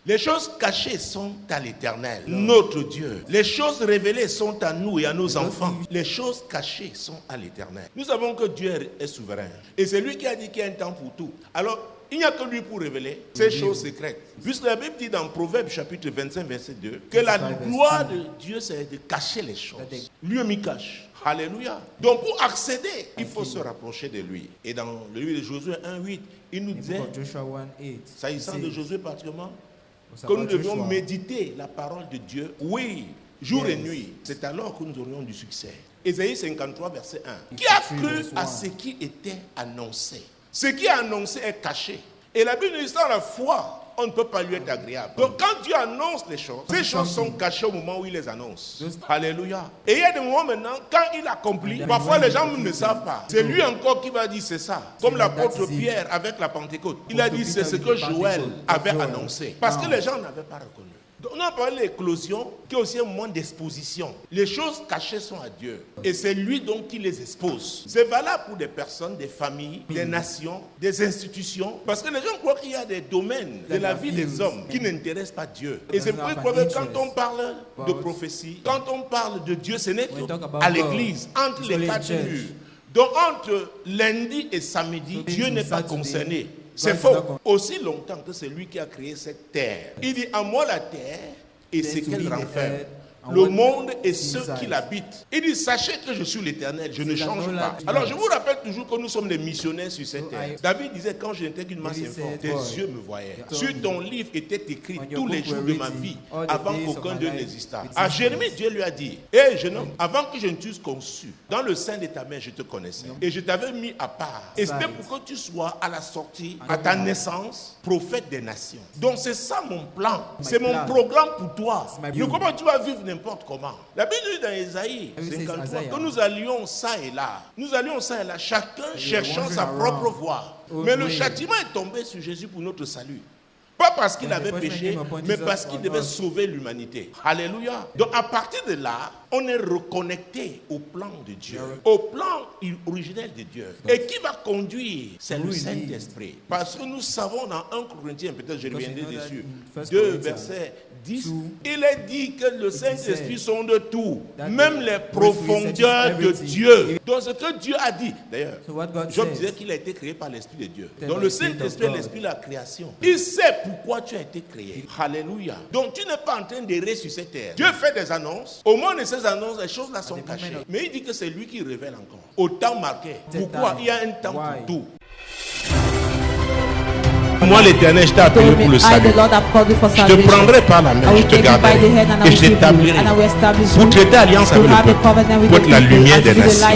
Les choses cachées sont à l'Éternel, notre Dieu. Les choses révélées sont à nous et à nos enfants. Les choses cachées sont à l'Éternel. Nous savons que Dieu est souverain. Et c'est lui qui a dit qu'il y a un temps pour tout. Alors, il n'y a que lui pour révéler ces choses secrètes. Puisque la Bible dit dans Proverbes chapitre 25, verset 2, que la gloire de Dieu, c'est de cacher les choses. Lui m'y cache. Alléluia. Donc pour accéder, il faut se rapprocher de lui. Et dans le livre de Josué 1:8, il nous disait, s'agissant de Josué particulièrement, que nous devions méditer la parole de Dieu, oui, jour et nuit. C'est alors que nous aurions du succès. Ésaïe 53, verset 1. Qui a cru à ce qui était annoncé? Ce qui est annoncé est caché. Et la Bible nous dit dans la foi, on ne peut pas lui être agréable. Donc quand Dieu annonce les choses, ces choses sont cachées au moment où il les annonce. Alléluia. Et il y a des moments maintenant, quand il accomplit, parfois les gens ne savent pas. C'est lui encore qui va dire c'est ça. Comme l'apôtre Pierre avec la Pentecôte. Il a dit c'est ce que Joël avait annoncé. Parce que les gens n'avaient pas reconnu. Donc, on a parlé de l'éclosion, qui est aussi un moment d'exposition. Les choses cachées sont à Dieu. Et c'est lui donc qui les expose. C'est valable pour des personnes, des familles, des nations, des institutions. Parce que les gens croient qu'il y a des domaines de la vie des hommes qui n'intéressent pas Dieu. Et c'est pourquoi quand on parle de prophétie, quand on parle de Dieu, ce n'est qu'à l'église, entre les 4 murs. Donc entre lundi et samedi, Dieu n'est pas concerné. C'est faux. Aussi longtemps que c'est lui qui a créé cette terre. Il dit à moi la terre et ce qu'elle renferme. Le monde et ceux qui l'habitent. Il dit, sachez que je suis l'Éternel, je ne change pas. Alors je vous rappelle toujours que nous sommes des missionnaires sur cette terre. David disait, quand je n'étais qu'une masse informe, tes yeux me voyaient. Sur ton livre était écrit tous les jours de ma vie, avant qu'aucun d'eux n'existât. À Jérémie, Dieu lui a dit, hé jeune homme, avant que je ne t'eusse conçu, dans le sein de ta mère, je te connaissais. Et je t'avais mis à part. Et c'était pour que tu sois à la sortie, à ta naissance, prophète des nations. Donc c'est ça mon plan. C'est mon programme pour toi. Mais comment tu vas vivre n'importe comment. La Bible dit dans Ésaïe 53 que nous allions ça et là. Nous allions ça et là, chacun cherchant sa propre voie. Mais le châtiment est tombé sur Jésus pour notre salut. Pas parce qu'il avait péché, mais parce qu'il devait sauver l'humanité. Alléluia. Donc à partir de là, on est reconnecté au plan de Dieu, au plan originel de Dieu. Et qui va conduire? C'est le Saint-Esprit. Parce que nous savons dans 1 Corinthiens, peut-être je reviendrai dessus, 2 versets 10, il est dit que le Saint-Esprit sont de tout, même les profondeurs de Dieu. Donc ce que Dieu a dit, d'ailleurs, Job disait qu'il a été créé par l'Esprit de Dieu. Donc le Saint-Esprit est l'Esprit de la création. Il sait pourquoi tu as été créé. Alléluia. Donc tu n'es pas en train d'errer sur cette terre. Dieu fait des annonces. Au moment de ces annonces, les choses là sont cachées. Mais il dit que c'est lui qui révèle encore. Au temps marqué. Pourquoi? Il y a un temps pour tout. Moi l'Éternel, je t'ai appelé pour le salut. Je te prendrai par la main, je te garderai et je t'établirai pour traiter alliance avec le peuple, pour être la lumière des nations.